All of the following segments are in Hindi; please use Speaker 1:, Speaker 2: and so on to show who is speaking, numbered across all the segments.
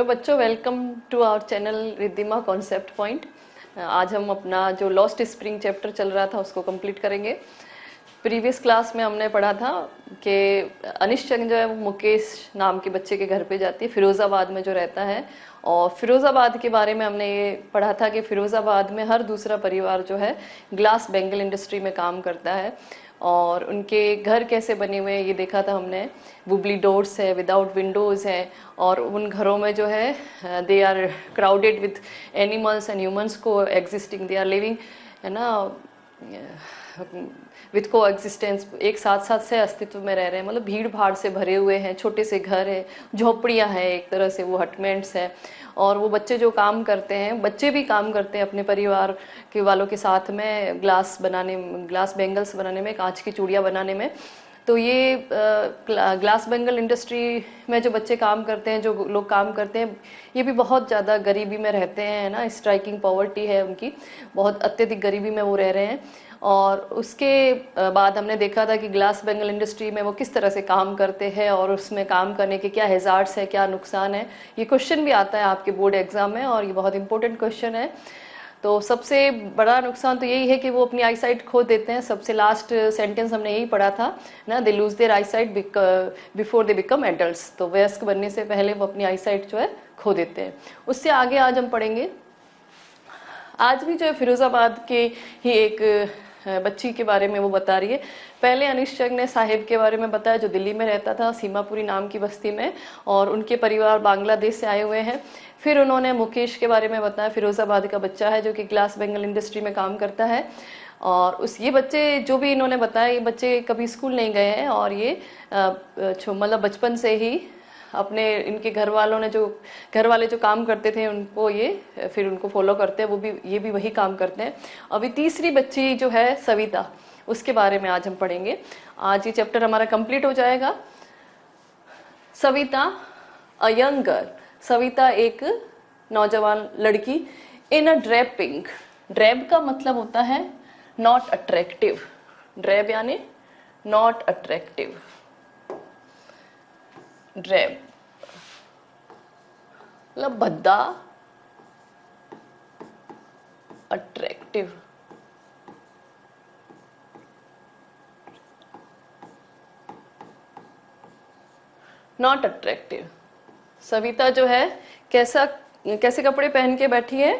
Speaker 1: हेलो बच्चों, welcome to our channel Riddhima concept point. आज हम अपना जो लॉस्ट स्प्रिंग चैप्टर चल रहा था उसको कंप्लीट करेंगे। प्रीवियस क्लास में हमने पढ़ा था कि अनिश्चंद जो है वो मुकेश नाम के बच्चे के घर पे जाती है, फिरोज़ाबाद में जो रहता है। और फिरोज़ाबाद के बारे में हमने ये पढ़ा था कि फिरोज़ाबाद में हर दूसरा परिवार जो है ग्लास बेंगल इंडस्ट्री में काम करता है। और उनके घर कैसे बने हुए हैं ये देखा था हमने। वुबली डोर्स है, विदाउट विंडोज़ है, और उन घरों में जो है they are crowded with animals and humans coexisting, they are living, है ना, विथ को एग्जिस्टेंस, एक साथ साथ से अस्तित्व में रह रहे हैं। मतलब भीड़ भाड़ से भरे हुए हैं, छोटे से घर है, झोपड़ियाँ हैं, एक तरह से वो हटमेंट्स है। और वो बच्चे जो काम करते हैं, बच्चे भी काम करते हैं अपने परिवार के वालों के साथ में ग्लास बनाने, ग्लास बेंगल्स बनाने में, कांच की चूड़ियाँ बनाने में। तो ये ग्लास बेंगल इंडस्ट्री में जो बच्चे काम करते हैं, जो लोग काम करते हैं, ये भी बहुत ज़्यादा गरीबी में रहते हैं, ना, स्ट्राइकिंग पॉवर्टी है उनकी, बहुत अत्यधिक गरीबी में वो रह रहे हैं। और उसके बाद हमने देखा था कि ग्लास बेंगल इंडस्ट्री में वो किस तरह से काम करते हैं और उसमें काम करने के क्या हैजार्ड्स है, क्या नुकसान है। ये क्वेश्चन भी आता है आपके बोर्ड एग्जाम में और ये बहुत इंपॉर्टेंट क्वेश्चन है। तो सबसे बड़ा नुकसान तो यही है कि वो अपनी आईसाइट खो देते हैं। सबसे लास्ट सेंटेंस हमने यही पढ़ा था ना, they lose their eyesight before they become adults. तो वयस्क बनने से पहले वो अपनी आईसाइट जो है खो देते हैं। उससे आगे आज हम पढ़ेंगे। आज भी जो है फिरोज़ाबाद के ही एक बच्ची के बारे में वो बता रही है। पहले अनिश्चंद ने साहिब के बारे में बताया जो दिल्ली में रहता था, सीमापुरी नाम की बस्ती में, और उनके परिवार बांग्लादेश से आए हुए हैं। फिर उन्होंने मुकेश के बारे में बताया, फिरोज़ाबाद का बच्चा है जो कि ग्लास बेंगल इंडस्ट्री में काम करता है। और ये बच्चे जो भी इन्होंने बताया, ये बच्चे कभी स्कूल नहीं गए हैं और ये मतलब बचपन से ही अपने, इनके घर वाले जो काम करते थे उनको ये फिर उनको फॉलो करते हैं, वो भी, ये भी वही काम करते हैं। अभी तीसरी बच्ची जो है सविता, उसके बारे में आज हम पढ़ेंगे। आज ये चैप्टर हमारा कंप्लीट हो जाएगा। Savita, a young girl, Savita एक नौजवान लड़की, इन अ ड्रेप पिंक। ड्रेप का मतलब होता है नॉट अट्रैक्टिव। ड्रेप यानी नॉट अट्रैक्टिव। ड्रेप मतलब भद्दा, अट्रैक्टिव। Not attractive. सविता जो है कैसे कपड़े पहन के बैठी है?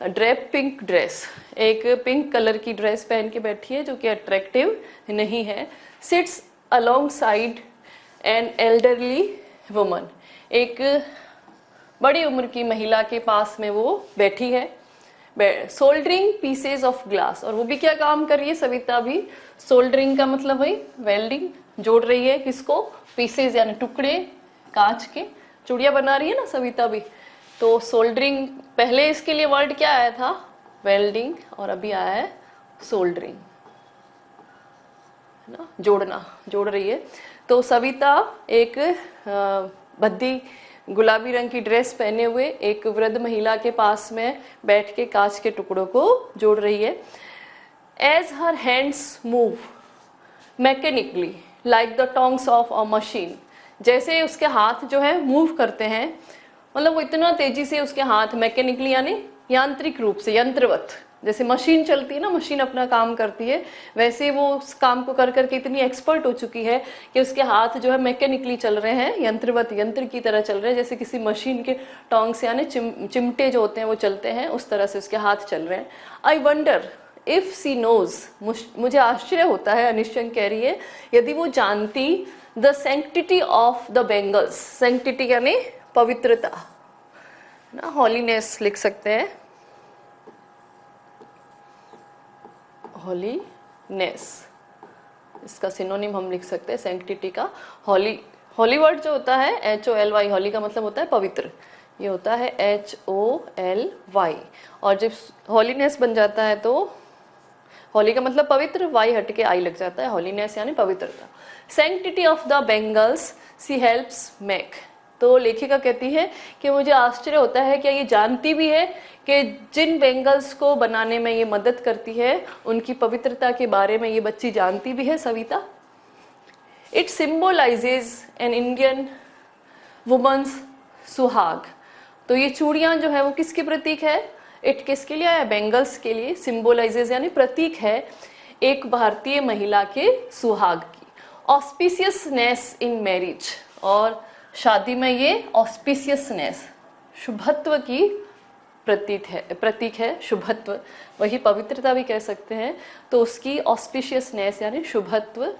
Speaker 1: ड्रेप पिंक ड्रेस, एक पिंक कलर की ड्रेस पहन के बैठी है जो कि अट्रैक्टिव नहीं है। Sits alongside an elderly woman, एक बड़ी उम्र की महिला के पास में वो बैठी है। सोल्डरिंग पीसेज ऑफ ग्लास, और वो भी क्या काम कर रही है सविता भी? सोल्डरिंग का मतलब वही वेल्डिंग, जोड़ रही है किसको? पीसेज यानी टुकड़े, कांच के चूड़ियां बना रही है ना सविता भी। तो सोल्डरिंग, पहले इसके लिए वर्ड क्या आया था? वेल्डिंग, और अभी आया है सोल्डरिंग, है ना, जोड़ना, जोड़ रही है। तो सविता एक भद्दी गुलाबी रंग की ड्रेस पहने हुए एक वृद्ध महिला के पास में बैठ के कांच के टुकड़ों को जोड़ रही है। As her hands move mechanically like the tongs of a machine, जैसे उसके हाथ जो है मूव करते हैं, मतलब वो इतना तेजी से उसके हाथ, मैकेनिकली यानी यांत्रिक रूप से, यंत्रवत, जैसे मशीन चलती है ना, मशीन अपना काम करती है, वैसे वो उस काम को कर करके इतनी एक्सपर्ट हो चुकी है कि उसके हाथ जो है मैकेनिकली चल रहे हैं, यंत्रवत, यंत्र की तरह चल रहे हैं, जैसे किसी मशीन के टोंग्स यानी चिमटे जो होते हैं वो चलते हैं, उस तरह से उसके हाथ चल रहे हैं। I wonder if she knows, मुझे आश्चर्य होता है, अनिश्चंद कह रही है, यदि वो जानती, the sanctity of the bangles, sanctity यानी पवित्रता ना, हॉलीनेस लिख सकते हैं, हॉलीनेस, इसका सिनोनिम हम लिख सकते हैं सैंक्टिटी का। हॉली वर्ड जो होता है HOLY, हॉली का मतलब होता है पवित्र, ये होता है HOLY, और जब हॉलीनेस बन जाता है तो हॉली का मतलब पवित्र, वाई हट के आई लग जाता है, हॉलीनेस यानी पवित्रता। Sanctity of the bangles she helps make, तो लेखिका कहती है कि मुझे आश्चर्य होता है, क्या ये जानती भी है कि जिन बेंगल्स को बनाने में ये मदद करती है, उनकी पवित्रता के बारे में ये बच्ची जानती भी है Savita. It symbolizes an Indian woman's सुहाग, तो ये चूड़ियां जो है वो किसकी प्रतीक है? इट किसके लिए है? बेंगल्स के लिए। सिंबलाइजेज यानी प्रतीक है एक भारतीय महिला के सुहाग की। ऑस्पिशियसनेस इन मैरिज, और शादी में ये ऑस्पिशियसनेस शुभत्व की प्रतीक है शुभत्व, वही पवित्रता भी कह सकते हैं। तो उसकी ऑस्पिशियसनेस यानी शुभत्व।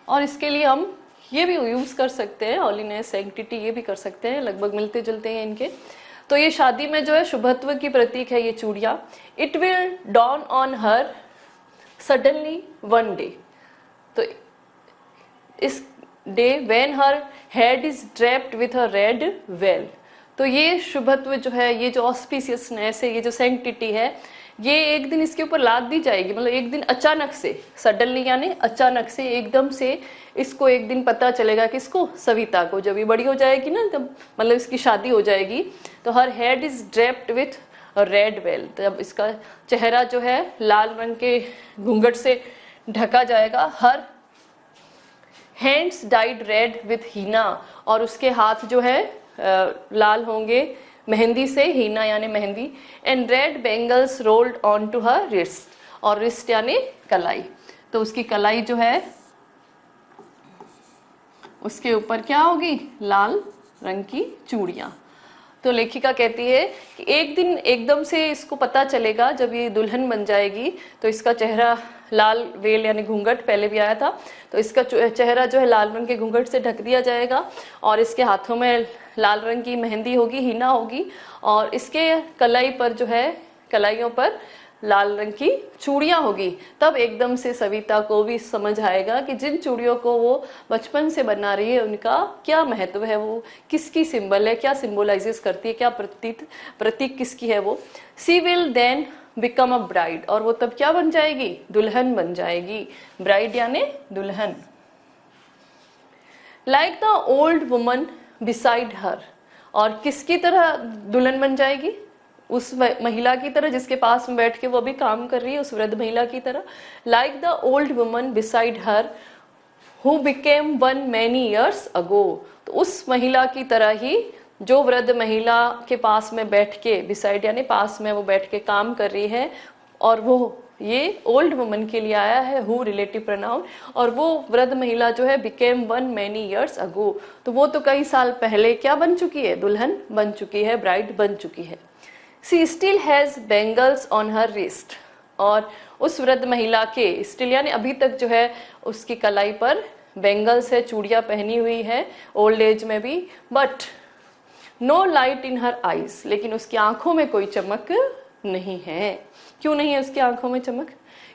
Speaker 1: और इसके लिए हम ये भी यूज कर सकते हैं हॉलीनेस, सैंक्टिटी, ये भी कर सकते हैं, लगभग मिलते जुलते हैं इनके। तो ये शादी में जो है शुभत्व की प्रतीक है ये चूड़ियां। It will dawn on her suddenly one day, तो इस day when her head is draped with a red well. तो ये शुभत्व जो है, ये जो ऑस्पिशियसनेस है, ये जो सैंक्टिटी है, ये एक दिन इसके ऊपर लाद दी जाएगी। मतलब एक दिन अचानक से, सडनली यानी अचानक से, एकदम से इसको एक दिन पता चलेगा कि इसको, सविता को, जब ये बड़ी हो जाएगी ना, तब मतलब इसकी शादी हो जाएगी, तो हर head is draped with red well, तब इसका चेहरा जो है लाल रंग के घूंघट से ढका जाएगा। Her hands dyed red with henna, और उसके हाथ जो है लाल होंगे मेहंदी से, हीना यानी mehndi. And red bangles rolled on to her wrist, और रिस्ट यानी कलाई, तो उसकी कलाई जो है उसके ऊपर क्या होगी? लाल रंग की चूड़ियां। तो लेखिका कहती है कि एक दिन एकदम से इसको पता चलेगा, जब ये दुल्हन बन जाएगी तो इसका चेहरा लाल वेल यानी घूंघट पहले भी आया था, तो इसका चेहरा जो है लाल रंग के घूंघट से ढक दिया जाएगा, और इसके हाथों में लाल रंग की मेहंदी होगी, हीना होगी, और इसके कलाई पर जो है, कलाइयों पर लाल रंग की चूड़ियां होगी। तब एकदम से सविता को भी समझ आएगा कि जिन चूड़ियों को वो बचपन से बना रही है उनका क्या महत्व है, वो किसकी सिंबल है, क्या सिंबलाइजेस करती है, क्या प्रतीक किसकी है वो। She will then become a bride, और वो तब क्या बन जाएगी? दुल्हन बन जाएगी। ब्राइड यानी दुल्हन। Like the old woman beside her, और किसकी तरह दुल्हन बन जाएगी? उस महिला की तरह जिसके पास में बैठ के वो अभी काम कर रही है, उस वृद्ध महिला की तरह। Like the old woman beside her who became one many years ago, तो उस महिला की तरह ही जो वृद्ध महिला के पास में बैठ के, बिसाइड यानी पास में वो बैठ के काम कर रही है, और वो ये ओल्ड वुमन के लिए आया है हु रिलेटिव प्रोनाउन, और वो वृद्ध महिला जो है became one many years ago, तो वो तो कई साल पहले क्या बन चुकी है? दुल्हन बन चुकी है, ब्राइड बन चुकी है। She still has bangles on her wrist, और उस वृद्ध महिला के, स्टिल यानी अभी तक जो है उसकी कलाई पर बेंगल्स है, चूड़ियां पहनी हुई है ओल्ड एज में भी। But no light in her eyes, लेकिन उसकी आंखों में कोई चमक नहीं है। क्यों नहीं है उसकी आंखों में चमक?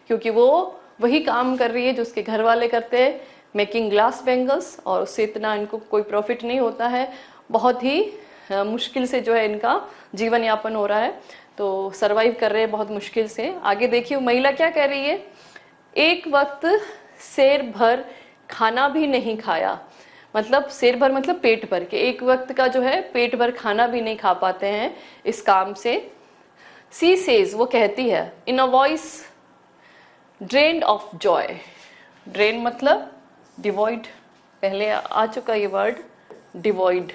Speaker 1: क्योंकि वो वही काम कर रही है जो उसके घर वाले करते हैं, मेकिंग ग्लास बेंगल्स, और उससे इतना इनको कोई प्रॉफिट नहीं होता है। बहुत ही मुश्किल से जो है इनका जीवन यापन हो रहा है, तो सरवाइव कर रहे हैं बहुत मुश्किल से। आगे देखिए महिला क्या कह रही है? एक वक्त शेर भर खाना भी नहीं खाया, मतलब शेर भर मतलब पेट भर के, एक वक्त का जो है पेट भर खाना भी नहीं खा पाते हैं इस काम से। सी सेज, वो कहती है, in a voice drained of joy, drain मतलब डिवॉइड, पहले आ चुका ये वर्ड, डिवॉइड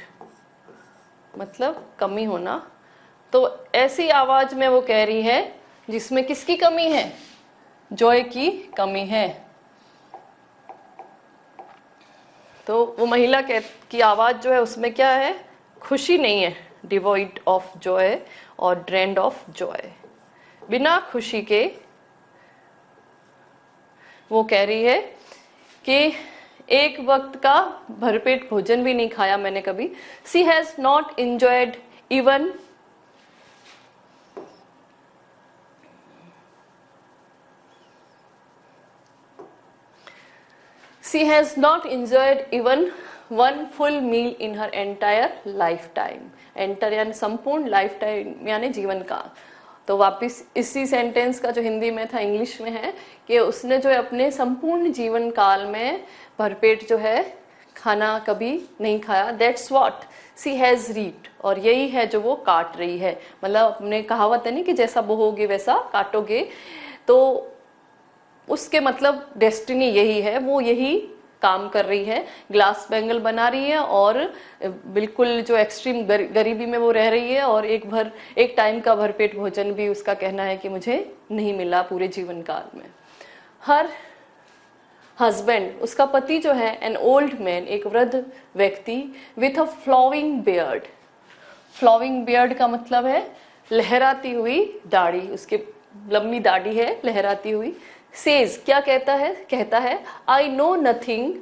Speaker 1: मतलब कमी होना। तो ऐसी आवाज में वो कह रही है जिसमें किसकी कमी है? जॉय की कमी है। तो वो महिला की आवाज जो है उसमें क्या है? खुशी नहीं है, डिवॉइड ऑफ जॉय और ड्रेन्ड ऑफ जॉय, बिना खुशी के। वो कह रही है कि एक वक्त का भरपेट भोजन भी नहीं खाया मैंने कभी। She has not enjoyed even She has not enjoyed even one full meal in her entire lifetime. Entire यानी संपूर्ण, lifetime यानी जीवन का। तो वापिस इसी सेंटेंस का जो हिंदी में था इंग्लिश में है कि उसने जो है अपने संपूर्ण जीवन काल में भरपेट जो है खाना कभी नहीं खाया। That's what she has reaped, और यही है जो वो काट रही है। मतलब अपने कहावत है नहीं कि जैसा बोओगे वैसा काटोगे। तो उसके मतलब डेस्टिनी यही है, वो यही काम कर रही है, ग्लास बैंगल बना रही है और बिल्कुल जो एक्सट्रीम गरीबी में वो रह रही है, और एक टाइम का भरपेट भोजन भी उसका कहना है कि मुझे नहीं मिला पूरे जीवन काल में। हर हस्बैंड, उसका पति जो है, एन ओल्ड मैन, एक वृद्ध व्यक्ति, with a flowing beard. Flowing beard का मतलब है लहराती हुई दाढ़ी, उसके लंबी दाढ़ी है लहराती हुई। सेज, क्या कहता है I know nothing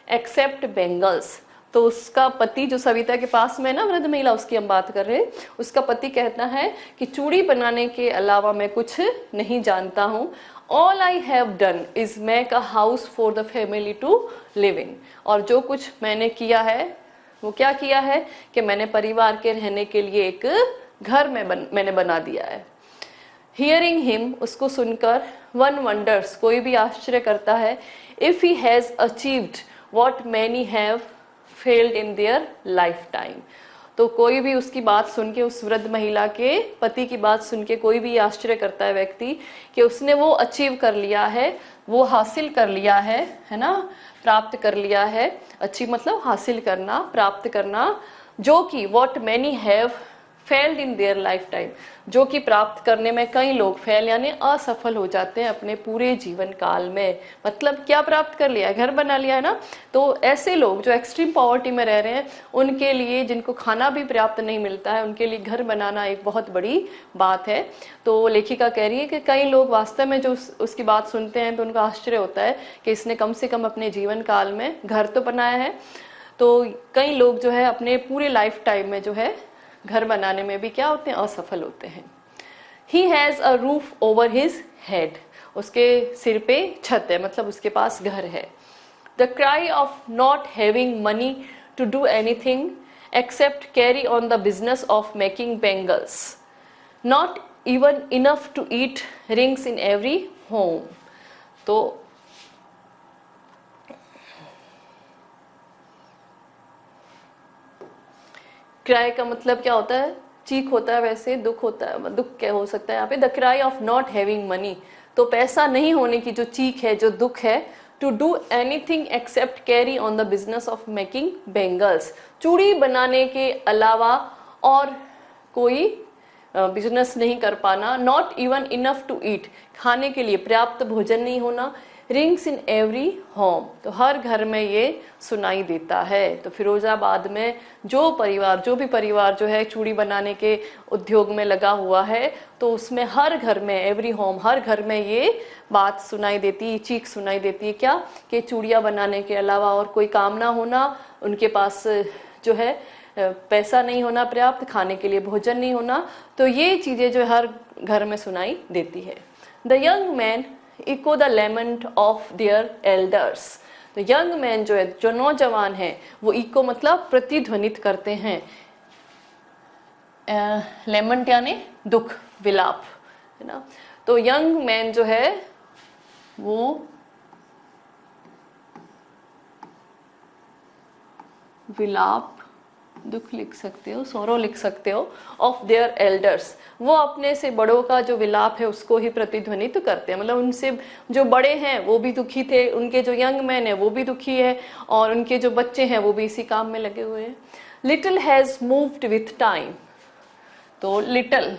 Speaker 1: except bangles. तो उसका पति जो सविता के पास में ना, वृद्ध महिला, उसकी हम बात कर रहे हैं, उसका पति कहता है कि चूड़ी बनाने के अलावा मैं कुछ नहीं जानता हूँ। All I have done is make a house for the family to live in. और जो कुछ मैंने किया है वो क्या किया है कि मैंने परिवार के रहने के लिए एक घर मैंने बना दिया है। हियरिंग हिम, उसको सुनकर, वन वंडर्स, कोई भी आश्चर्य करता है, if he has achieved what many have failed in their life time. तो कोई भी उसकी बात सुन के, उस वृद्ध महिला के पति की बात सुन के कोई भी आश्चर्य करता है व्यक्ति कि उसने वो अचीव कर लिया है, वो हासिल कर लिया है ना, प्राप्त कर लिया है। अचीव मतलब हासिल करना, प्राप्त करना, जो कि what many have failed in their life time, जो कि प्राप्त करने में कई लोग फेल यानी असफल हो जाते हैं अपने पूरे जीवन काल में। मतलब क्या प्राप्त कर लिया है, घर बना लिया है ना। तो ऐसे लोग जो एक्सट्रीम पॉवर्टी में रह रहे हैं, उनके लिए, जिनको खाना भी पर्याप्त नहीं मिलता है, उनके लिए घर बनाना एक बहुत बड़ी बात है। तो लेखिका कह रही है कि कई लोग वास्तव में जो उसकी बात सुनते हैं तो उनका आश्चर्य होता है कि इसने कम से कम अपने जीवन काल में घर तो बनाया है। तो कई लोग जो है अपने पूरे लाइफ टाइम में जो है घर बनाने में भी क्या होते हैं, असफल होते हैं। He has a roof over his head, उसके सिर पे छत है, मतलब उसके पास घर है। The cry of not having money to do anything except carry on the business of making bangles, not even enough to eat, rings in every home। तो क्राई का मतलब क्या होता है, चीख होता है, वैसे दुख होता है, दुख क्या हो सकता है यहाँ पे, the cry of not having money, तो पैसा नहीं होने की जो चीख है, जो दुख है। To do anything except carry on the business of making bangles, चूड़ी बनाने के अलावा और कोई बिजनेस नहीं कर पाना। Not even enough to eat, खाने के लिए पर्याप्त भोजन नहीं होना। रिंग्स इन एवरी होम, तो हर घर में ये सुनाई देता है। तो फिरोजाबाद में जो भी परिवार जो है चूड़ी बनाने के उद्योग में लगा हुआ है, तो उसमें हर घर में, एवरी होम, हर घर में ये बात सुनाई देती है, चीख सुनाई देती है, क्या कि चूड़ियाँ बनाने के अलावा और कोई काम ना होना, उनके पास जो है पैसा नहीं होना पर्याप्त, खाने के लिए भोजन नहीं होना। तो ये चीजें जो हर घर में सुनाई देती है। The young man echo the lament of their elders, तो यंग मैन जो है, जो नौजवान है, वो इको मतलब प्रतिध्वनित करते हैं। लेमेंट यानी दुख, विलाप, है ना। तो यंग मैन जो है वो विलाप, दुख लिख सकते हो, सोरो लिख सकते हो, ऑफ देयर एल्डर्स, वो अपने से बड़ों का जो विलाप है उसको ही प्रतिध्वनित करते हैं। मतलब उनसे जो बड़े हैं वो भी दुखी थे, उनके जो यंग मैन है वो भी दुखी है, और उनके जो बच्चे हैं वो भी इसी काम में लगे हुए हैं। Little has moved with time, तो लिटिल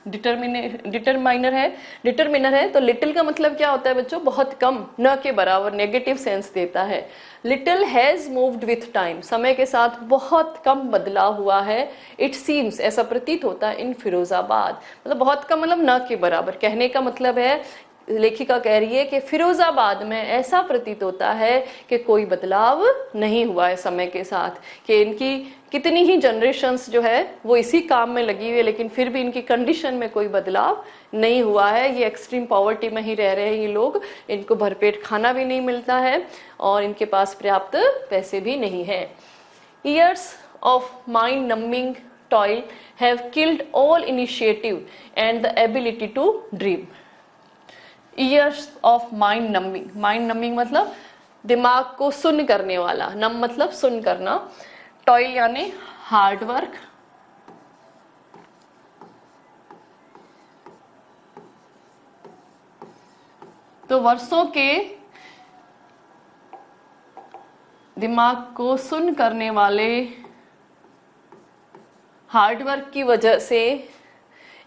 Speaker 1: डिटरमिनर है, तो लिटिल का मतलब क्या होता है बच्चों, बहुत कम, न के बराबर, नेगेटिव सेंस देता है। Little has moved with time, समय के साथ बहुत कम बदलाव हुआ है। इट सीम्स, ऐसा प्रतीत होता है, इन फिरोजाबाद, मतलब बहुत कम, मतलब न के बराबर। कहने का मतलब है, लेखिका कह रही है कि फिरोजाबाद में ऐसा प्रतीत होता है कि कोई बदलाव नहीं हुआ है समय के साथ, कि इनकी कितनी ही जनरेशन्स जो है वो इसी काम में लगी हुई है, लेकिन फिर भी इनकी कंडीशन में कोई बदलाव नहीं हुआ है। ये एक्सट्रीम पॉवर्टी में ही रह रहे हैं ये लोग, इनको भरपेट खाना भी नहीं मिलता है और इनके पास पर्याप्त पैसे भी नहीं है। Years of mind numbing toil have killed all initiative and the ability to dream. Years of mind numbing मतलब दिमाग को सुन्न करने वाला, नम मतलब सुन्न करना, टॉयल यानी हार्ड वर्क, तो वर्षों के दिमाग को सुन्न करने वाले हार्डवर्क की वजह से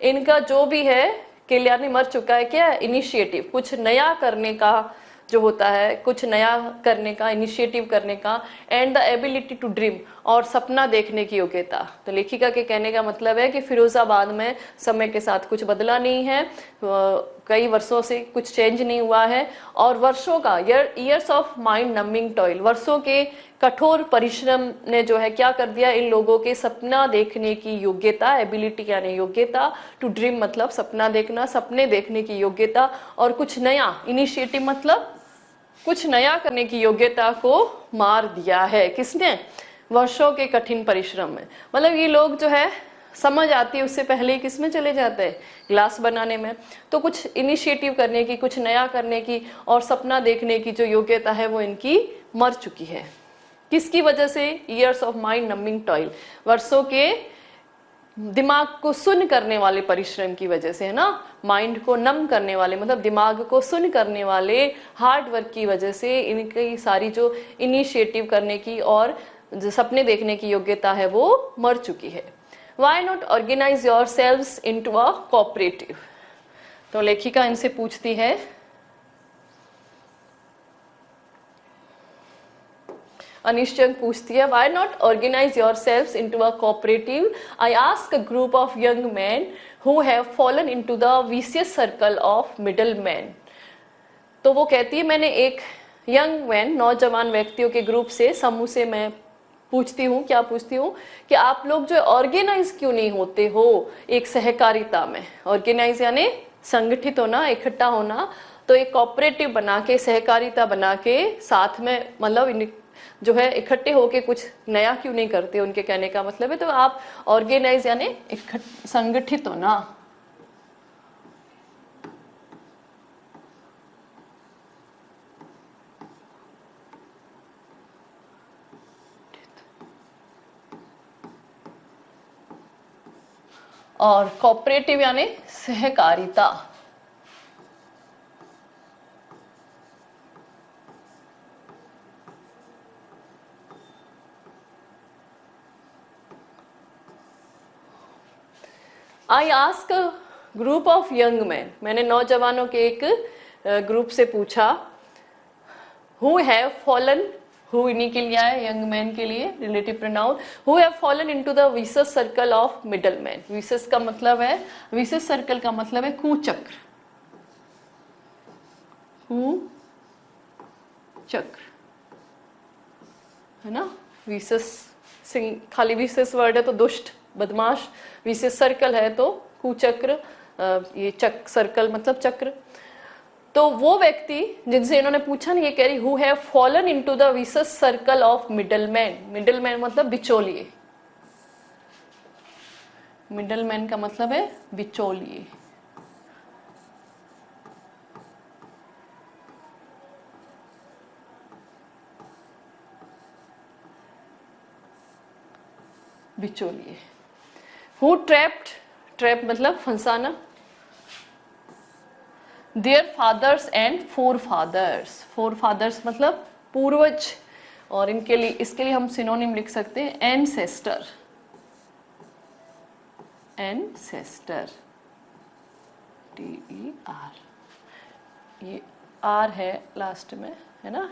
Speaker 1: इनका जो भी है, कल्याणी मर चुका है क्या, इनिशिएटिव, कुछ नया करने का जो होता है, कुछ नया करने का, इनिशिएटिव करने का, and the ability to dream, और सपना देखने की योग्यता। तो लेखिका के कहने का मतलब है कि फिरोजाबाद में समय के साथ कुछ बदला नहीं है, कई वर्षों से कुछ चेंज नहीं हुआ है, और वर्षों का years of mind numbing toil, वर्षों के कठोर परिश्रम ने जो है क्या कर दिया, इन लोगों के सपना देखने की योग्यता, एबिलिटी यानी योग्यता, टू ड्रीम मतलब सपना देखना, सपने देखने की योग्यता, और कुछ नया, इनिशिएटिव मतलब कुछ नया करने की योग्यता को मार दिया है। किसने? वर्षों के कठिन परिश्रम में। मतलब ये लोग जो है समझ आती है उससे पहले ही किस में चले जाते हैं, ग्लास बनाने में। तो कुछ इनिशिएटिव करने की, कुछ नया करने की और सपना देखने की जो योग्यता है वो इनकी मर चुकी है। किसकी वजह से? Years of mind numbing toil, वर्षों के दिमाग को सुन्न करने वाले परिश्रम की वजह से, है ना, माइंड को नम करने वाले मतलब दिमाग को सुन्न करने वाले हार्ड वर्क की वजह से इनकी सारी जो इनिशिएटिव करने की और जो सपने देखने की योग्यता है वो मर चुकी है। Why not organize yourselves into a cooperative? तो लेखिका इनसे पूछती है, अनिश्चंद पूछती है, why not organize yourselves into a cooperative? I ask a group of young men who have fallen into the vicious circle of middlemen. तो वो कहती है, मैंने एक यंग मैन, नौजवान व्यक्तियों के ग्रुप से, समूह से मैं पूछती हूँ, क्या पूछती हूँ कि आप लोग जो ऑर्गेनाइज क्यों नहीं होते हो एक सहकारिता में। ऑर्गेनाइज यानी संगठित होना, इकट्ठा होना। तो एक कोऑपरेटिव बना के, सहकारिता बना के साथ में मतलब जो है इकट्ठे होके कुछ नया क्यों नहीं करते, उनके कहने का मतलब है। तो आप ऑर्गेनाइज यानी संगठित होना। और कोऑपरेटिव यानी सहकारिता। I ask group of young man, मैंने नौजवानों के एक ग्रुप से पूछा, हु हैव फॉलन, हु इन्हीं के लिए आया, यंग मैन के लिए relative pronoun, who have fallen into the wishes circle of middle man. Wishes का मतलब है, विशस सर्कल का मतलब है कुचक्र, कुचक्र, है ना। विशस खाली विशेष वर्ड है तो दुष्ट, बदमाश, विशेष सर्कल है तो कुचक्र, ये चक्र, सर्कल मतलब चक्र। तो वो व्यक्ति जिनसे इन्होंने पूछा ना, ये कह रही who have fallen into the wishes circle of middleman. Middleman मतलब बिचौलिए, मिडलमैन का मतलब है बिचौलिए। बिचौलिए। हु ट्रैप्ड, ट्रैप मतलब फंसाना, their fathers and forefathers, forefathers मतलब पूर्वज, और इनके लिए, इसके लिए हम सिनोनिम लिख सकते हैं एनसेस्टर, एनसेस्टर, TER, ये R है लास्ट में, है ना।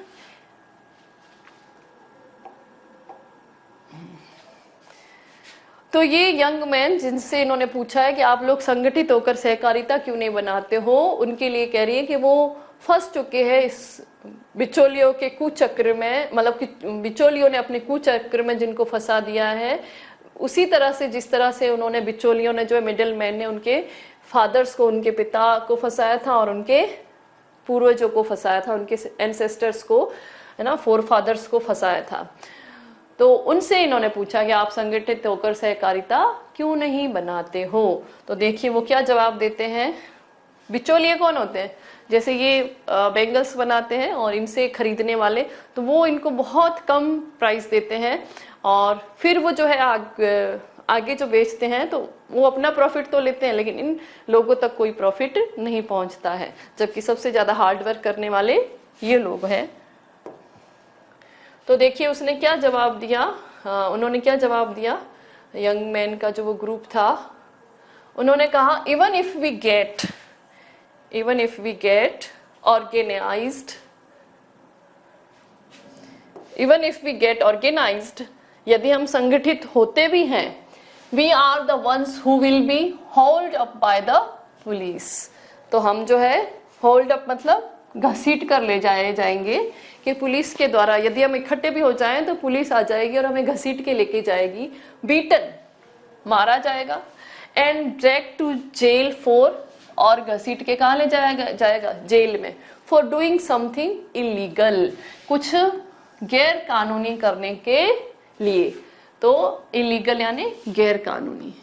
Speaker 1: तो ये यंग मैन जिनसे इन्होंने पूछा है कि आप लोग संगठित होकर सहकारिता क्यों नहीं बनाते हो, उनके लिए कह रही है कि वो फंस चुके हैं इस बिचौलियों के कुचक्र में, मतलब कि बिचौलियों ने अपने कुचक्र में जिनको फंसा दिया है, उसी तरह से जिस तरह से उन्होंने, बिचौलियों ने जो है, मिडिल मैन ने उनके फादर्स को, उनके पिता को फंसाया था और उनके पूर्वजों को फंसाया था, उनके एंसेस्टर्स को, है ना, फोर फादर्स को फंसाया था। तो उनसे इन्होंने पूछा कि आप संगठित होकर सहकारिता क्यों नहीं बनाते हो। तो देखिए वो क्या जवाब देते हैं। बिचौलिए कौन होते हैं? जैसे ये बैंगल्स बनाते हैं और इनसे खरीदने वाले, तो वो इनको बहुत कम प्राइस देते हैं और फिर वो जो है आगे जो बेचते हैं तो वो अपना प्रॉफिट तो लेते हैं, लेकिन इन लोगों तक कोई प्रॉफिट नहीं पहुंचता है, जबकि सबसे ज्यादा हार्ड वर्क करने वाले ये लोग हैं। तो देखिए उसने क्या जवाब दिया, उन्होंने क्या जवाब दिया, यंग मैन का जो वो ग्रुप था, उन्होंने कहा even if we get organised, यदि हम संगठित होते भी हैं, we are the ones who will be hold up by the police, तो हम जो है होल्ड अप मतलब घसीट कर ले जाएंगे कि पुलिस के द्वारा, यदि हम इकट्ठे भी हो जाएं तो पुलिस आ जाएगी और हमें घसीट के लेके जाएगी, बीटन मारा जाएगा, and drag to jail for, और घसीट के कहाँ ले जाएगा जेल में, फॉर डूइंग समथिंग इलीगल, कुछ गैर कानूनी करने के लिए। तो इलीगल यानी गैर कानूनी,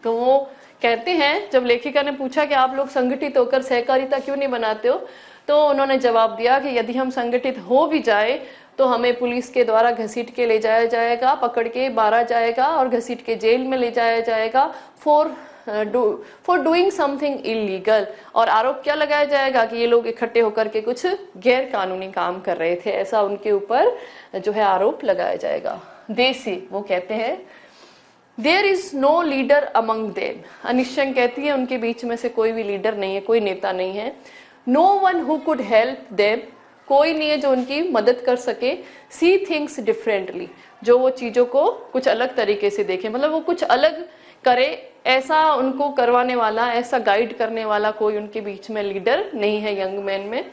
Speaker 1: तो वो कहते हैं, जब लेखिका ने पूछा कि आप लोग संगठित होकर सहकारिता क्यों नहीं बनाते हो, तो उन्होंने जवाब दिया कि यदि हम संगठित हो भी जाए तो हमें पुलिस के द्वारा घसीट के ले जाया जाएगा, पकड़ के मारा जाएगा और घसीट के जेल में ले जाया जाएगा फॉर डूइंग समथिंग इलीगल, और आरोप क्या लगाया जाएगा कि ये लोग इकट्ठे होकर के कुछ गैर कानूनी काम कर रहे थे, ऐसा उनके ऊपर जो है आरोप लगाया जाएगा। देसी वो कहते हैं there is no leader among them, अनिश्चय कहती है उनके बीच में से कोई भी लीडर नहीं है, कोई नेता नहीं है। No one who could help them, कोई नहीं है जो उनकी मदद कर सके। सी थिंग्स डिफरेंटली, जो वो चीजों को कुछ अलग तरीके से देखे, मतलब वो कुछ अलग करे, ऐसा उनको करवाने वाला, ऐसा गाइड करने वाला कोई उनके बीच में लीडर नहीं है यंग मैन में।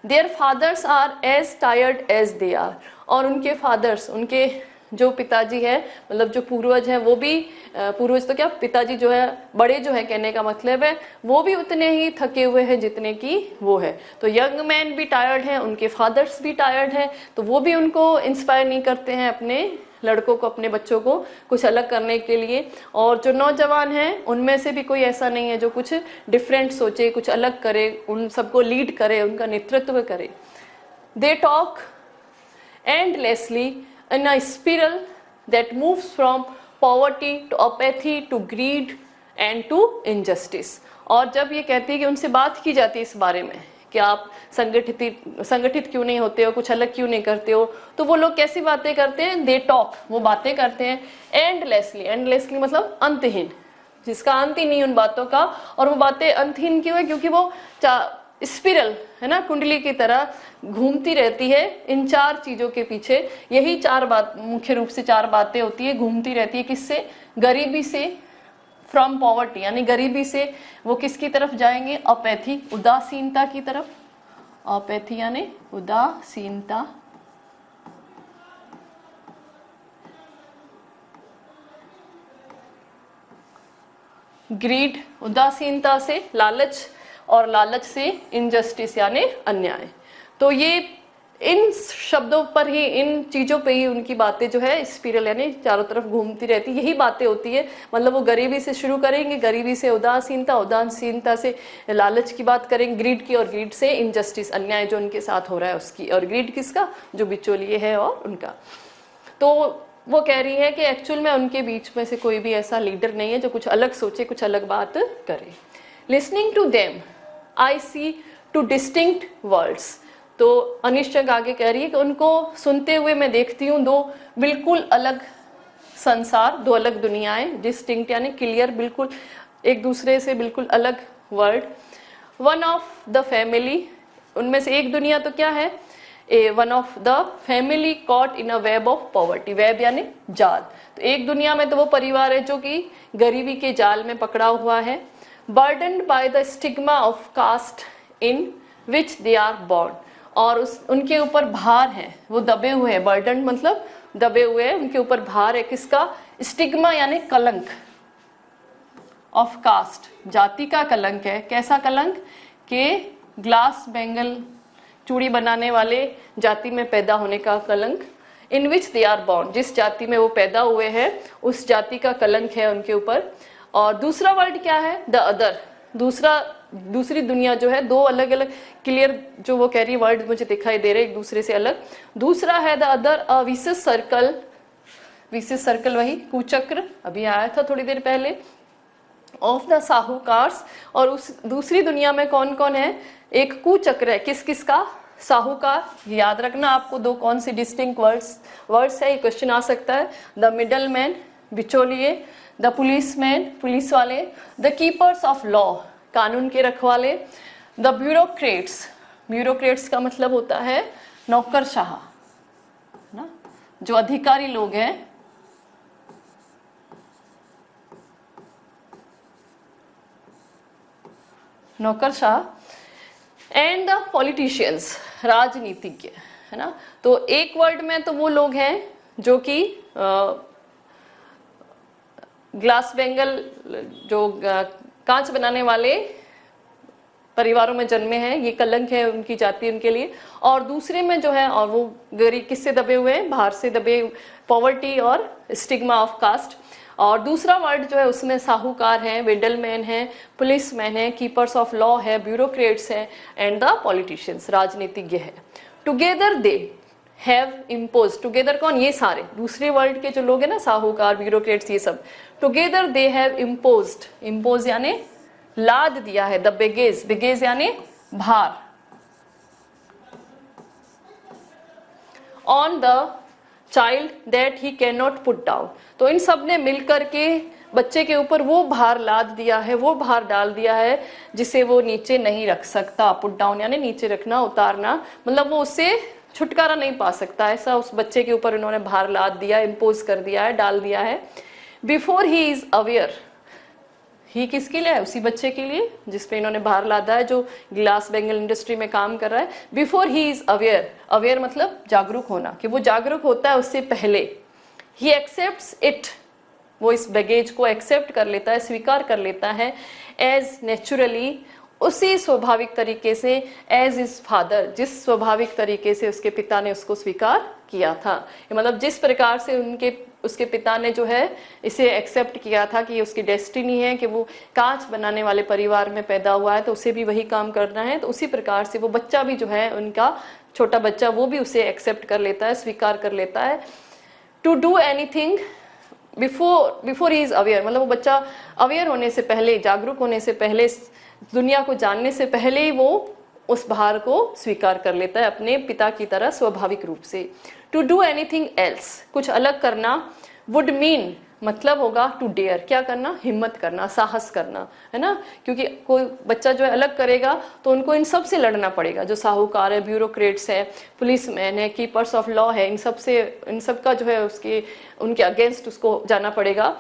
Speaker 1: Their fathers are as tired as they are, और उनके फादर्स, उनके जो पिताजी है, मतलब जो पूर्वज हैं, वो भी पूर्वज तो क्या, पिताजी जो है, बड़े जो है कहने का मतलब है, वो भी उतने ही थके हुए हैं जितने की वो है। तो यंग मैन भी टायर्ड हैं, उनके फादर्स भी टायर्ड हैं, तो वो भी उनको इंस्पायर नहीं करते हैं अपने लड़कों को, अपने बच्चों को कुछ अलग करने के लिए। और जो नौजवान हैं उनमें से भी कोई ऐसा नहीं है जो कुछ डिफरेंट सोचे, कुछ अलग करे, उन सबको लीड करे, उनका नेतृत्व करे। They talk endlessly in a spiral that moves from poverty to apathy to greed and to injustice। और जब ये कहती है कि उनसे बात की जाती है इस बारे में कि आप संगठित क्यों नहीं होते हो, कुछ अलग क्यों नहीं करते हो, तो वो लोग कैसी बातें करते हैं, दे टॉक, वो बातें करते हैं एंडलेसली मतलब अंतहीन, जिसका अंत ही नहीं उन बातों का। और वो बातें अंतहीन क्यों है, क्योंकि वो स्पिरल है ना, कुंडली की तरह घूमती रहती है इन चार चीजों के पीछे। यही चार बात, मुख्य रूप से चार बातें होती है, घूमती रहती है। किससे, गरीबी से, फ्रॉम पॉवर्टी यानी गरीबी से वो किसकी तरफ जाएंगे, अपैथी, उदासीनता की तरफ। अपैथी यानी उदासीनता, ग्रीड उदासीनता से लालच, और लालच से इनजस्टिस यानी अन्याय। तो ये इन शब्दों पर ही, इन चीजों पे ही उनकी बातें जो है स्पिरल यानी चारों तरफ घूमती रहती, यही बातें होती है। मतलब वो गरीबी से शुरू करेंगे, गरीबी से उदासीनता, उदासीनता से लालच की बात करेंगे, ग्रीड की, और ग्रीड से इनजस्टिस अन्याय जो उनके साथ हो रहा है उसकी। और ग्रीड किसका, जो बिचौलिए है और उनका। तो वो कह रही है कि एक्चुअल में उनके बीच में से कोई भी ऐसा लीडर नहीं है जो कुछ अलग सोचे, कुछ अलग बात करे। Listening to them I see two distinct worlds. तो अनिश्चय आगे कह रही है कि उनको सुनते हुए मैं देखती हूँ दो बिल्कुल अलग संसार, दो अलग दुनियाएं। डिस्टिंक्ट यानी क्लियर, बिल्कुल एक दूसरे से बिल्कुल अलग world. One of the family, उनमें से एक दुनिया तो क्या है, one of the family caught in a web of poverty. Web यानी जाल। तो एक दुनिया में तो वो परिवार है जो कि गरीबी के जाल में पकड़ा हुआ है। burdened by the stigma of caste in which they are born, और उनके ऊपर भार है, वो दबे हुए हैं। burdened मतलब दबे हुए हैं, उनके ऊपर भार है किसका, स्टिग्मा यानी कलंक, ऑफ कास्ट जाति का कलंक है। कैसा कलंक, के ग्लास बेंगल चूड़ी बनाने वाले जाति में पैदा होने का कलंक, इन विच दे आर बॉर्न, जिस जाति में वो पैदा हुए हैं उस जाति का कलंक है उनके ऊपर। और दूसरा वर्ड क्या है, द अदर, दूसरी दुनिया जो है, दो अलग अलग क्लियर जो वो कह रही वर्ड मुझे दिखाई दे रहे एक दूसरे से अलग। दूसरा है the other, a vicious circle, vicious circle वही कुचक्र अभी आया था थोड़ी देर पहले, ऑफ द साहूकार्स। और उस दूसरी दुनिया में कौन कौन है, एक कुचक्र है, किस किस का, साहूकार। याद रखना आपको दो कौन सी डिस्टिंक्ट वर्ड्स है, ये क्वेश्चन आ सकता है। द मिडल मैन, बिचौलिए, द पुलिसमैन, पुलिस वाले, द कीपर्स ऑफ लॉ, कानून के रखवाले, द ब्यूरोक्रेट्स, ब्यूरोक्रेट्स का मतलब होता है नौकरशाह ना, जो अधिकारी लोग हैं, नौकरशाह, एंड द पॉलिटिशियंस, राजनीतिज्ञ, है ना। तो एक वर्ड में तो वो लोग हैं जो कि ग्लास बेंगल, जो कांच बनाने वाले परिवारों में जन्मे हैं, ये कलंक है उनकी जाति उनके लिए। और दूसरे में जो है, और वो गरीब किससे दबे हुए हैं, बाहर से दबे, पॉवर्टी और स्टिग्मा ऑफ कास्ट। और दूसरा वर्ड जो है उसमें साहूकार है, मिडलमैन है, पुलिसमैन है, कीपर्स ऑफ लॉ है, ब्यूरोक्रेट्स है, एंड द पॉलिटिशियंस, राजनीतिज्ञ है। Together they have impose, together कौन, ये सारे दूसरे वर्ल्ड के जो लोग हैं ना, साहूकार, ब्यूरोक्रेट्स, ये सब, together they have imposed, impose यानी लाद दिया है, द बेगेज, बेगेज यानी भार, on the child that he can not put down. तो इन सब ने मिलकर के बच्चे के ऊपर वो भार लाद दिया है, वो भार डाल दिया है जिसे वो नीचे नहीं रख सकता। पुट डाउन यानी नीचे रखना, उतारना, मतलब वो उससे छुटकारा नहीं पा सकता, ऐसा उस बच्चे के ऊपर उन्होंने भार लाद दिया, इम्पोज कर दिया है, डाल दिया है। बिफोर ही इज अवेयर, ही किसके लिए है, उसी बच्चे के लिए जिसपे इन्होंने भार लादा है, जो ग्लास बेंगल इंडस्ट्री में काम कर रहा है। Before he is aware, aware मतलब जागरूक होना, कि वो जागरूक होता है उससे पहले। ही एक्सेप्ट्स इट, वो इस बैगेज को एक्सेप्ट कर लेता है, स्वीकार कर लेता है, एज नेचुरली, उसी स्वाभाविक तरीके से, एज इज फादर, जिस स्वाभाविक तरीके से उसके पिता ने उसको स्वीकार किया था। मतलब जिस प्रकार से उसके पिता ने जो है इसे एक्सेप्ट किया था कि ये उसकी डेस्टिनी है, कि वो कांच बनाने वाले परिवार में पैदा हुआ है, तो उसे भी वही काम करना है। तो उसी प्रकार से वो बच्चा भी जो है, उनका छोटा बच्चा, वो भी उसे एक्सेप्ट कर लेता है, स्वीकार कर लेता है। To do anything before he is aware, मतलब वो बच्चा अवेयर होने से पहले, जागरूक होने से पहले, दुनिया को जानने से पहले ही वो उस भार को स्वीकार कर लेता है अपने पिता की तरह स्वाभाविक रूप से। टू डू एनीथिंग एल्स, कुछ अलग करना, वुड मीन मतलब होगा टू डेयर, क्या करना, हिम्मत करना, साहस करना, है ना। क्योंकि कोई बच्चा जो है अलग करेगा तो उनको इन सब से लड़ना पड़ेगा, जो साहूकार है, ब्यूरोक्रेट्स है, पुलिसमैन है, कीपर्स ऑफ लॉ है, इन सब का जो है उनके अगेंस्ट उसको जाना पड़ेगा।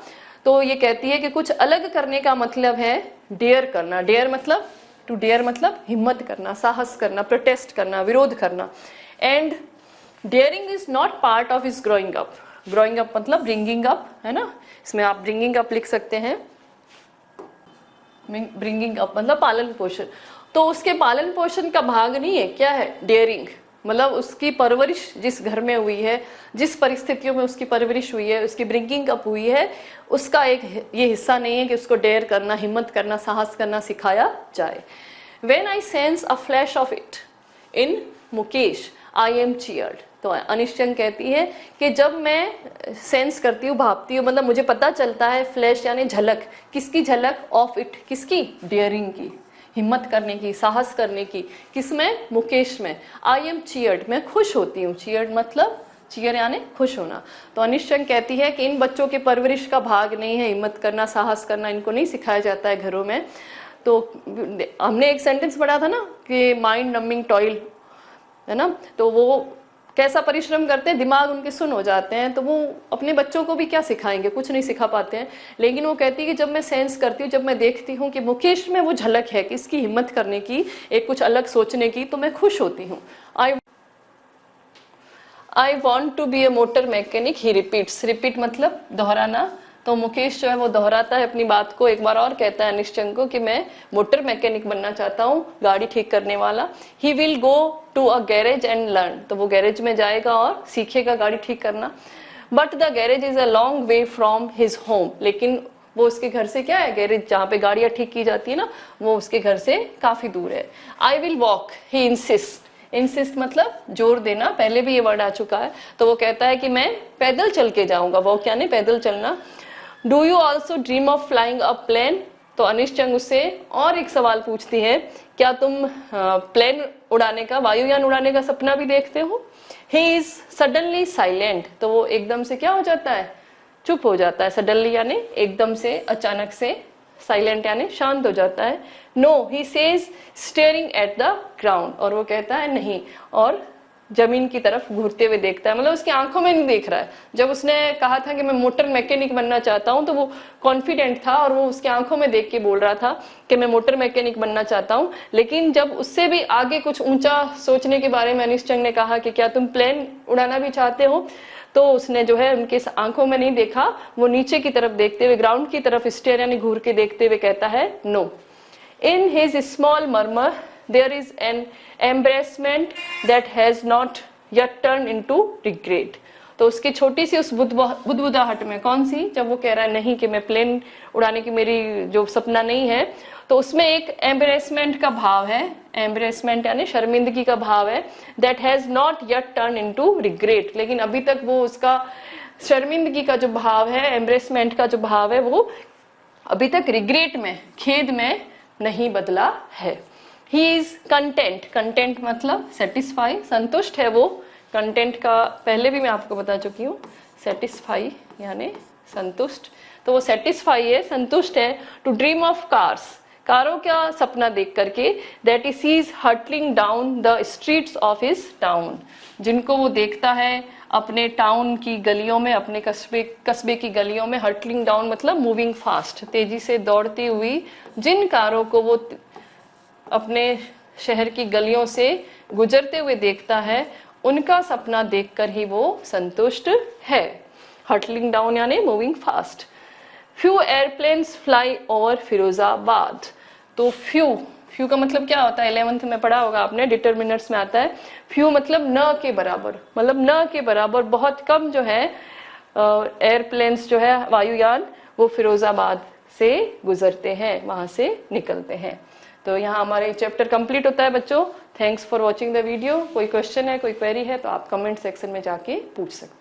Speaker 1: तो ये कहती है कि कुछ अलग करने का मतलब है डेयर करना। डेयर मतलब, टू डेयर मतलब हिम्मत करना, साहस करना, प्रोटेस्ट करना, विरोध करना। And daring is not part of his growing up, growing up मतलब ब्रिंगिंग अप, है ना, इसमें आप ब्रिंगिंग अप लिख सकते हैं। ब्रिंगिंग अप मतलब पालन पोषण, तो उसके पालन पोषण का भाग नहीं है, क्या है, डेयरिंग। मतलब उसकी परवरिश जिस घर में हुई है, जिस परिस्थितियों में उसकी परवरिश हुई है, उसकी ब्रिंगिंग अप हुई है, उसका एक ये हिस्सा नहीं है कि उसको डेयर करना, हिम्मत करना, साहस करना सिखाया जाए। When I sense a flash of it in Mukesh, I am cheered। तो अनिश्चन कहती है कि जब मैं सेंस करती हूँ, भापती हूँ, मतलब मुझे पता चलता है, फ्लैश यानी झलक, किसकी झलक, ऑफ इट, किसकी, डेयरिंग की, हिम्मत करने की, साहस करने की, किसमें, मुकेश में। आई एम चीयर्ड, मैं खुश होती हूँ, चीयर्ड मतलब चीयर यानी खुश होना। तो अनिश्चन कहती है कि इन बच्चों के परवरिश का भाग नहीं है हिम्मत करना, साहस करना, इनको नहीं सिखाया जाता है घरों में। तो हमने एक सेंटेंस पढ़ा था ना कि माइंड नमिंग टॉयल, है ना, तो वो कैसा परिश्रम करते हैं, दिमाग उनके सुन हो जाते हैं, तो वो अपने बच्चों को भी क्या सिखाएंगे, कुछ नहीं सिखा पाते हैं। लेकिन वो कहती है कि जब मैं सेंस करती हूँ, जब मैं देखती हूँ कि मुकेश में वो झलक है कि इसकी हिम्मत करने की, एक कुछ अलग सोचने की, तो मैं खुश होती हूँ। I want to be a motor mechanic, he repeats, repeat मतलब दोहराना, तो मुकेश जो है वो दोहराता है अपनी बात को, एक बार और कहता है निश्चंग को कि मैं मोटर मैकेनिक बनना चाहता हूँ, गाड़ी ठीक करने वाला। He will go to a garage and learn, तो वो गैरेज में जाएगा और सीखेगा गाड़ी ठीक करना। But the garage is a long way from his home, लेकिन वो उसके घर से क्या है, गैरेज जहाँ पे गाड़ियाँ ठीक की जाती है ना, वो उसके घर से काफी दूर है। I will walk, he insist, insist मतलब जोर देना, पहले भी ये वर्ड आ चुका है। तो वो कहता है कि मैं पैदल चल के जाऊंगा, वॉक यानी पैदल चलना। Do you also dream of flying a plane, तो अनिशचंग उससे और एक सवाल पूछती है, क्या तुम प्लेन उड़ाने का, वायुयान उड़ाने का सपना भी देखते हो। ही इज सडनली साइलेंट, तो वो एकदम से क्या हो जाता है, चुप हो जाता है। सडनली यानी एकदम से, अचानक से, साइलेंट यानी शांत हो जाता है। No, he says staring at the ground, और वो कहता है नहीं, और जमीन की तरफ घूरते हुए देखता है, मतलब उसकी आंखों में नहीं देख रहा है। जब उसने कहा था कि मैं मोटर मैकेनिक बनना चाहता हूं, तो वो कॉन्फिडेंट था और वो उसकी आंखों में देख के बोल रहा था कि मैं मोटर मैकेनिक बनना चाहता हूं। लेकिन जब उससे भी आगे कुछ ऊंचा सोचने के बारे में अनिशचंग ने कहा कि क्या तुम प्लेन उड़ाना भी चाहते हो, तो उसने जो है उनके आंखों में नहीं देखा, वो नीचे की तरफ देखते हुए, ग्राउंड की तरफ स्टेयर यानी घूर के देखते हुए कहता है no. In his small murmur there is an embarrassment that has not yet turned into regret, तो उसकी छोटी सी उस बुदबुदाहट में, कौन सी, जब वो कह रहा है नहीं कि मैं प्लेन उड़ाने की मेरी जो सपना नहीं है, तो उसमें एक एम्ब्रेसमेंट का भाव है, एम्ब्रेसमेंट यानी शर्मिंदगी का भाव है। That has not yet turned into regret, लेकिन अभी तक वो उसका शर्मिंदगी का जो भाव है, एम्ब्रेसमेंट का जो भाव है, वो अभी तक रिग्रेट में, खेद में नहीं बदला है। ही इज कंटेंट, कंटेंट मतलब सेटिस्फाई, संतुष्ट है वो। कंटेंट का पहले भी मैं आपको बता चुकी हूँ, सेटिस्फाई यानी संतुष्ट, तो वो सेटिस्फाई है, संतुष्ट है। टू ड्रीम ऑफ कार्स, कारों का सपना देख करके। That he sees hurtling down the streets of his town, जिनको वो देखता है अपने टाउन की गलियों में, अपने कस्बे की गलियों में। हर्टलिंग डाउन मतलब मूविंग फास्ट, तेजी से दौड़ती हुई जिन कारों को वो अपने शहर की गलियों से गुजरते हुए देखता है, उनका सपना देखकर ही वो संतुष्ट है। हर्टलिंग डाउन यानी moving fast. Few airplanes fly over Firozabad, तो फ्यू का मतलब क्या होता है, 11th में पढ़ा होगा आपने, डिटर्मिनर्स में आता है। फ्यू मतलब न के बराबर, मतलब न के बराबर बहुत कम जो है एयरप्लेन्स जो है, वायुयान, वो फिरोजाबाद से गुजरते हैं, वहां से निकलते हैं। तो यहाँ हमारे चैप्टर कंप्लीट होता है बच्चों। Thanks for watching the video. कोई क्वेश्चन है, कोई क्वेरी है तो आप कमेंट सेक्शन में जाके पूछ सकते हैं।